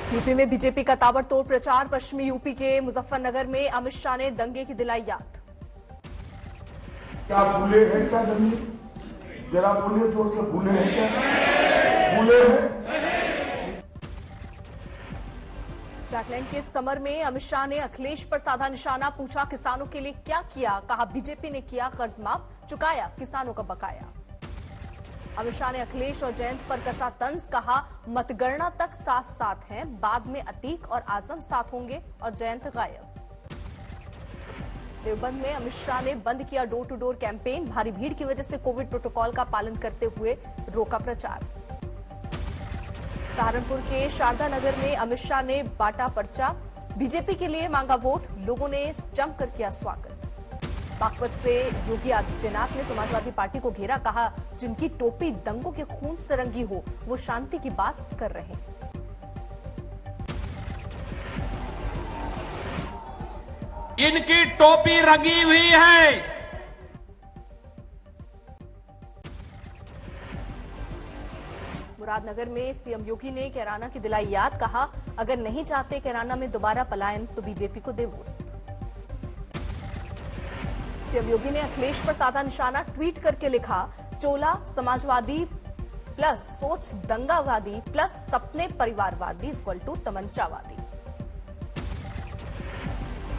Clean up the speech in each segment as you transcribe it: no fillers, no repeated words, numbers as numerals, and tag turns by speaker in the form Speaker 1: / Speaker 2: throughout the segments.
Speaker 1: UP में BJP का ताबड़तोड़ प्रचार। पश्चिमी यूपी के मुजफ्फरनगर में अमित शाह ने दंगे की दिलाई याद।
Speaker 2: क्या भूले हैं क्या दंगे? जरा बोलिए जोर से, भूले हैं क्या? भूले हैं?
Speaker 1: जाटलैंड के समर में अमित शाह ने अखिलेश पर साधा निशाना। पूछा किसानों के लिए क्या किया, कहा बीजेपी ने किया कर्ज माफ, चुकाया किसानों का बकाया। अमित शाह ने अखिलेश और जयंत पर कसा तंज। कहा मतगणना तक साथ साथ हैं, बाद में अतीक और आजम साथ होंगे और जयंत गायब। देवबंद में अमित शाह ने बंद किया डोर टू डोर कैंपेन। भारी भीड़ की वजह से कोविड प्रोटोकॉल का पालन करते हुए रोका प्रचार। सहारनपुर के शारदा नगर में अमित शाह ने बांटा पर्चा। बीजेपी के लिए मांगा वोट, लोगों ने जमकर किया स्वागत। बागपत से योगी आदित्यनाथ ने समाजवादी पार्टी को घेरा। कहा जिनकी टोपी दंगों के खून से रंगी हो वो शांति की बात कर रहे हैं।
Speaker 3: इनकी टोपी रंगी हुई है।
Speaker 1: मुरादनगर में सीएम योगी ने कैराना की दिलाई याद। कहा अगर नहीं चाहते कैराना में दोबारा पलायन तो बीजेपी को दे वोट। सीएम योगी ने अखिलेश पर साधा निशाना। ट्वीट करके लिखा चोला समाजवादी प्लस सोच दंगावादी प्लस सपने परिवारवादी इक्वल टू तमंचावादी।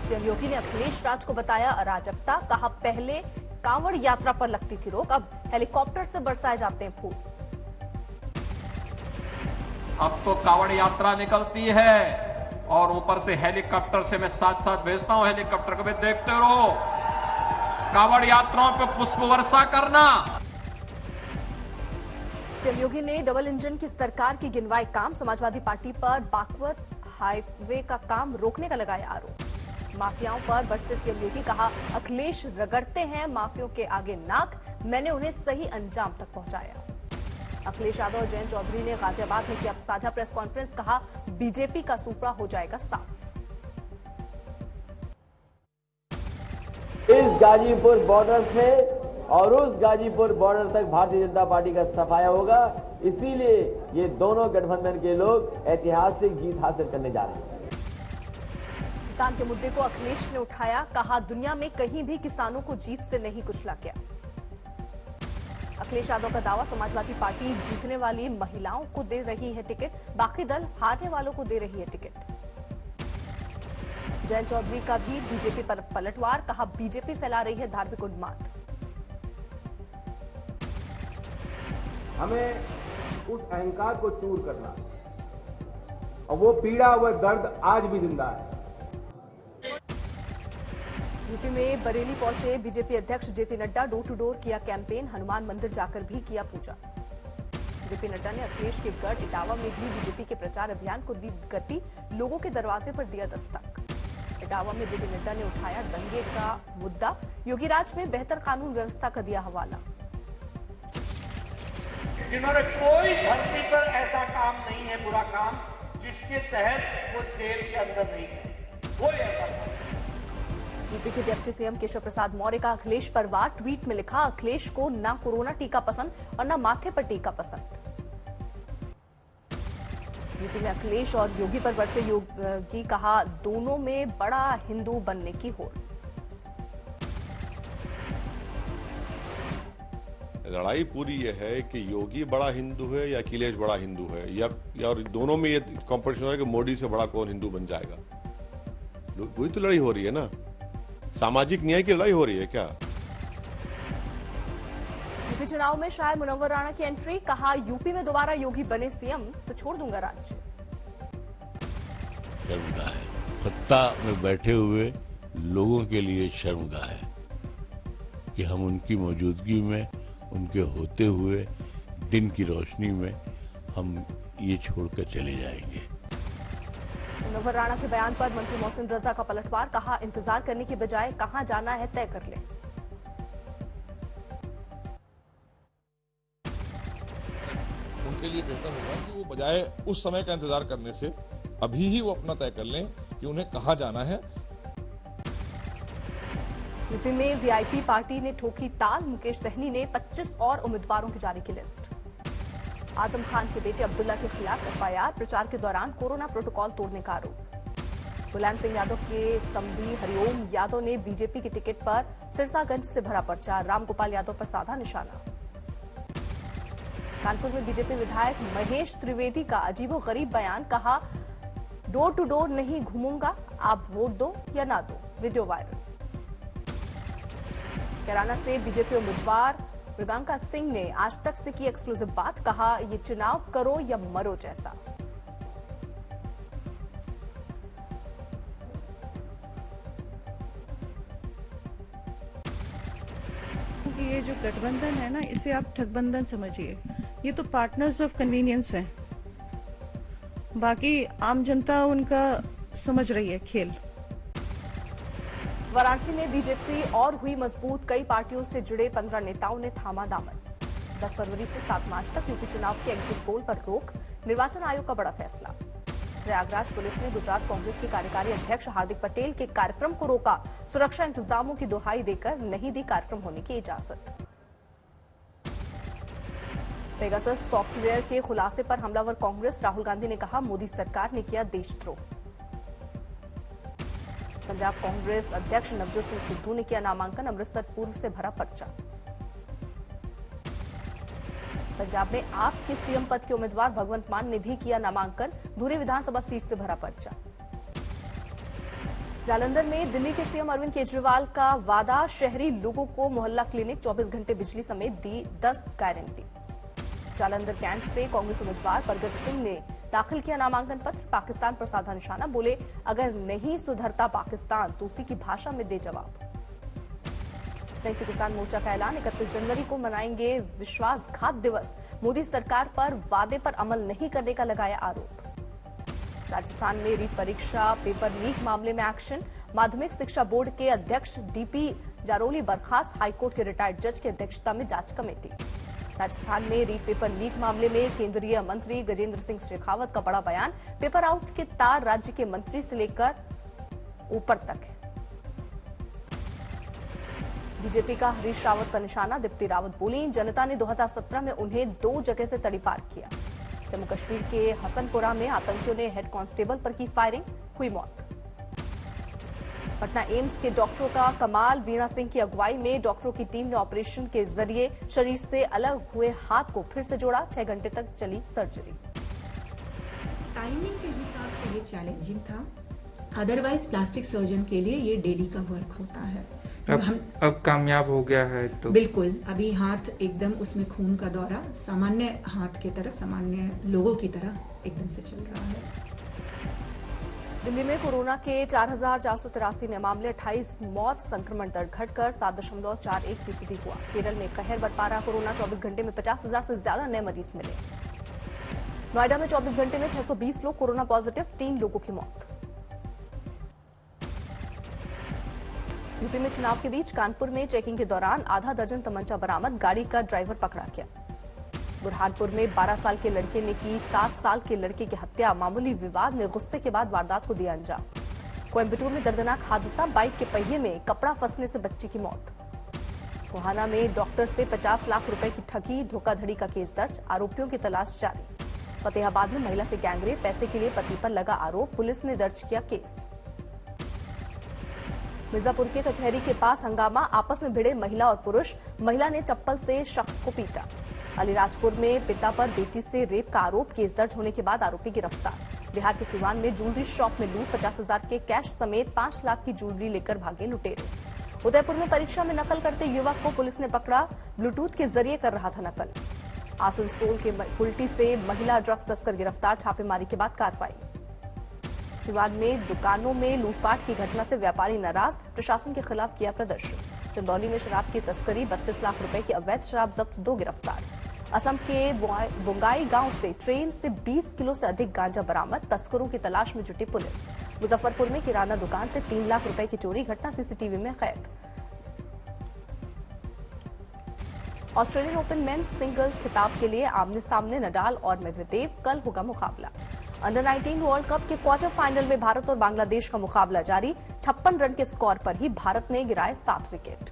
Speaker 1: सीएम योगी ने अखिलेश राज को बताया अराजकता। कहा पहले कांवड़ यात्रा पर लगती थी रोक, अब हेलीकॉप्टर से बरसाए जाते हैं फूल।
Speaker 3: अब तो कांवड़ यात्रा निकलती है और ऊपर से हेलीकॉप्टर से मैं साथ साथ भेजता हूं। हेलीकॉप्टर को भी देखते रहो। कांवड़ यात्राओं पर पुष्प वर्षा करना।
Speaker 1: सीएम योगी ने डबल इंजन की सरकार की गिनवाई काम। समाजवादी पार्टी पर बागपत हाईवे का काम रोकने का लगाया आरोप। माफियाओं पर बरसे सीएम योगी। कहा अखिलेश रगड़ते हैं माफियों के आगे नाक, मैंने उन्हें सही अंजाम तक पहुंचाया। अखिलेश यादव और जयंत चौधरी ने गाजियाबाद में किया साझा प्रेस कॉन्फ्रेंस। कहा बीजेपी का सूपड़ा हो जाएगा साफ।
Speaker 4: इस गाजीपुर बॉर्डर से और उस गाजीपुर बॉर्डर तक भारतीय जनता पार्टी का सफाया होगा। इसीलिए ये दोनों गठबंधन के लोग ऐतिहासिक जीत हासिल करने जा रहे हैं।
Speaker 1: किसान के मुद्दे को अखिलेश ने उठाया। कहा दुनिया में कहीं भी किसानों को जीप से नहीं कुचला गया। अखिलेश यादव का दावा समाजवादी पार्टी जीतने वाली महिलाओं को दे रही है टिकट, बाकी दल हारने वालों को दे रही है टिकट। जयंत चौधरी का भी बीजेपी पर पलटवार। कहा बीजेपी फैला रही है धार्मिक उन्माद।
Speaker 5: हमें उस अहंकार को चूर करना और वो पीड़ा व दर्द आज भी जिंदा है।
Speaker 1: यूपी में बरेली पहुंचे बीजेपी अध्यक्ष JP Nadda. Door to door किया कैंपेन। हनुमान मंदिर जाकर भी किया पूजा। जेपी नड्डा ने अखिलेश के गढ़ इटावा में भी बीजेपी के प्रचार अभियान को दी गति। लोगों के दरवाजे पर दिया दस्तक। इटावा में जेपी नड्डा ने उठाया दंगे का मुद्दा। योगी राज में बेहतर कानून व्यवस्था का दिया हवाला।
Speaker 6: जिन्होंने कोई धरती पर ऐसा काम नहीं है, बुरा काम, जिसके तहत वो जेल के अंदर नहीं है, कोई ऐसा काम।
Speaker 1: यूपी के डिप्टी सीएम केशव प्रसाद मौर्य का अखिलेश पर वार। ट्वीट में लिखा अखिलेश को ना कोरोना टीका पसंद और ना माथे पर टीका पसंद। यूपी में अखिलेश और योगी पर बरसे योगी। कहा दोनों में बड़ा हिंदू बनने की होड़।
Speaker 7: लड़ाई पूरी यह है कि योगी बड़ा हिंदू है या अखिलेश बड़ा हिंदू है, या और दोनों में ये कॉम्पिटिशन है कि मोदी से बड़ा कौन हिंदू बन जाएगा। वही तो लड़ाई हो रही है ना, सामाजिक न्याय की लड़ाई हो रही है क्या।
Speaker 1: यूपी चुनाव में शायर मुनव्वर राणा की एंट्री। कहा यूपी में दोबारा योगी बने सीएम तो छोड़ दूंगा राज्य।
Speaker 8: शर्मगाह है, सत्ता में बैठे हुए लोगों के लिए शर्मगाह है कि हम उनकी मौजूदगी में, उनके होते हुए दिन की रोशनी में हम ये छोड़कर चले जाएंगे।
Speaker 1: मुनव्वर राणा के बयान पर मंत्री मोहसिन रजा का पलटवार। कहा इंतजार करने की बजाय कहां जाना है तय कर लें।
Speaker 9: उनके लिए बेहतर होगा कि वो बजाय उस समय का इंतजार करने से अभी ही वो अपना तय कर लें कि उन्हें कहां जाना है।
Speaker 1: यूपी में वीआईपी पार्टी ने ठोकी ताल। मुकेश सहनी ने 25 और उम्मीदवारों की जारी की लिस्ट। आजम खान के बेटे अब्दुल्ला के खिलाफ एफआईआर, प्रचार के दौरान कोरोना प्रोटोकॉल तोड़ने का आरोप। मुलायम सिंह यादव के समधी हरिओम यादव ने बीजेपी की टिकट पर सिरसागंज से भरा पर्चा, रामगोपाल यादव पर साधा निशाना। कानपुर में बीजेपी विधायक महेश त्रिवेदी का अजीबोगरीब बयान, कहा डोर टू डोर नहीं घूमूंगा, आप वोट दो या ना दो, वीडियो वायरल। कैराना से बीजेपी उम्मीदवार प्रियंका सिंह ने आज तक से की एक्सक्लूसिव बात, कहा ये चुनाव करो या मरो जैसा।
Speaker 10: ये जो गठबंधन है ना, इसे आप ठगबंधन समझिए। ये तो पार्टनर्स ऑफ कन्वीनियंस हैं, बाकी आम जनता उनका समझ रही है खेल।
Speaker 1: वाराणसी में बीजेपी और हुई मजबूत, कई पार्टियों से जुड़े 15 नेताओं ने थामा दामन। 10 फरवरी से 7 मार्च तक यूपी चुनाव के एग्जिट पोल पर रोक, निर्वाचन आयोग का बड़ा फैसला। प्रयागराज पुलिस ने गुजरात कांग्रेस के कार्यकारी अध्यक्ष हार्दिक पटेल के कार्यक्रम को रोका, सुरक्षा इंतजामों की दुहाई देकर नहीं दी कार्यक्रम होने की इजाजत। पेगासस सॉफ्टवेयर के खुलासे पर हमलावर कांग्रेस, राहुल गांधी ने कहा मोदी सरकार ने किया देशद्रोह। पंजाब कांग्रेस अध्यक्ष नवजोत सिंह सिद्धू ने किया नामांकन, अमृतसर पूर्व से भरा पर्चा। पंजाब में आप के सीएम पद के उम्मीदवार भगवंत मान ने भी किया नामांकन, धुरी विधानसभा सीट से भरा पर्चा। जालंधर में दिल्ली के सीएम अरविंद केजरीवाल का वादा, शहरी लोगों को मोहल्ला क्लिनिक, 24 घंटे बिजली समेत दी 10 गारंटी। जालंधर कैंट से कांग्रेस उम्मीदवार परगत सिंह ने दाखिल किया नामांकन पत्र, पाकिस्तान पर साधा निशाना, बोले अगर नहीं सुधरता पाकिस्तान तो उसी की भाषा में दे जवाब। संयुक्त किसान मोर्चा का ऐलान, 31 जनवरी को मनाएंगे विश्वासघात दिवस, मोदी सरकार पर वादे पर अमल नहीं करने का लगाया आरोप। राजस्थान में रीट परीक्षा पेपर लीक मामले में एक्शन, माध्यमिक शिक्षा बोर्ड के अध्यक्ष डीपी जारोली बर्खास्त, हाईकोर्ट के रिटायर्ड जज की अध्यक्षता में जांच कमेटी। राजस्थान में रीट पेपर लीक मामले में केंद्रीय मंत्री गजेंद्र सिंह शेखावत का बड़ा बयान, पेपर आउट के तार राज्य के मंत्री से लेकर ऊपर तक है। बीजेपी का हरीश रावत पर निशाना, दीप्ति रावत बोली जनता ने 2017 में उन्हें 2 जगह से तड़ीपार किया। जम्मू कश्मीर के हसनपुरा में आतंकियों ने हेड कांस्टेबल पर की फायरिंग, हुई मौत। पटना एम्स के डॉक्टरों का कमाल, वीणा सिंह की अगुवाई में डॉक्टरों की टीम ने ऑपरेशन के जरिए शरीर से अलग हुए हाथ को फिर से जोड़ा, 6 घंटे तक चली सर्जरी।
Speaker 11: टाइमिंग के हिसाब से ये चैलेंजिंग था, अदरवाइज प्लास्टिक सर्जन के लिए ये डेली का वर्क होता है। तो
Speaker 12: अब कामयाब हो गया है तो
Speaker 11: बिल्कुल, अभी हाथ एकदम उसमें खून का दौरा सामान्य हाथ की तरह, सामान्य लोगों की तरह एकदम से चल रहा है।
Speaker 1: दिल्ली में कोरोना के 4,483 नए मामले, 28 मौत, संक्रमण दर घटकर 7.41% हुआ। केरल में कहर बरपा रहा कोरोना, 24 घंटे में 50,000 से ज्यादा नए मरीज मिले। नोएडा में 24 घंटे में 620 लोग कोरोना पॉजिटिव, 3 लोगों की मौत। यूपी में चुनाव के बीच कानपुर में चेकिंग के दौरान आधा दर्जन तमंचा बरामद, गाड़ी का ड्राइवर पकड़ा गया। बुरहानपुर में 12 साल के लड़के ने की 7 साल के लड़के की हत्या, मामूली विवाद में गुस्से के बाद वारदात को दिया अंजाम। कोयम्बटूर में दर्दनाक हादसा, बाइक के पहिए में कपड़ा फंसने से बच्चे की मौत। गोहाना में डॉक्टर से 50 लाख रुपए की ठगी, धोखाधड़ी का केस दर्ज, आरोपियों की तलाश जारी। फतेहाबाद में महिला से गैंगरेप, पैसे के लिए पति पर लगा आरोप, पुलिस ने दर्ज किया केस। मिर्जापुर के कचहरी के पास हंगामा, आपस में भिड़े महिला और पुरुष, महिला ने चप्पल से शख्स को पीटा। अलीराजपुर में पिता पर बेटी से रेप का आरोप, केस दर्ज होने के बाद आरोपी गिरफ्तार। बिहार के सिवान में ज्वेलरी शॉप में लूट, 50,000 के कैश समेत 5 लाख की ज्वेलरी लेकर भागे लुटेरे। उदयपुर में परीक्षा में नकल करते युवक को पुलिस ने पकड़ा, ब्लूटूथ के जरिए कर रहा था नकल। आसनसोल के कुल्टी से महिला ड्रग्स तस्कर गिरफ्तार, छापेमारी के बाद कार्रवाई। सिवान में दुकानों में लूटपाट की घटना से व्यापारी नाराज, प्रशासन के खिलाफ किया प्रदर्शन। चंदौली में शराब की तस्करी, 32 लाख रुपए की अवैध शराब जब्त, 2 गिरफ्तार। असम के बोंगाई गांव से ट्रेन से 20 किलो से अधिक गांजा बरामद, तस्करों की तलाश में जुटी पुलिस। मुजफ्फरपुर में किराना दुकान से 3 लाख रुपए की चोरी, घटना सीसीटीवी में कैद। ऑस्ट्रेलियन ओपन मेंस सिंगल्स खिताब के लिए आमने सामने नडाल और मेदवेदेव, कल होगा मुकाबला। अंडर 19 वर्ल्ड कप के क्वार्टर फाइनल में भारत और बांग्लादेश का मुकाबला जारी, 56 रन के स्कोर पर ही भारत ने गिराए 7 विकेट।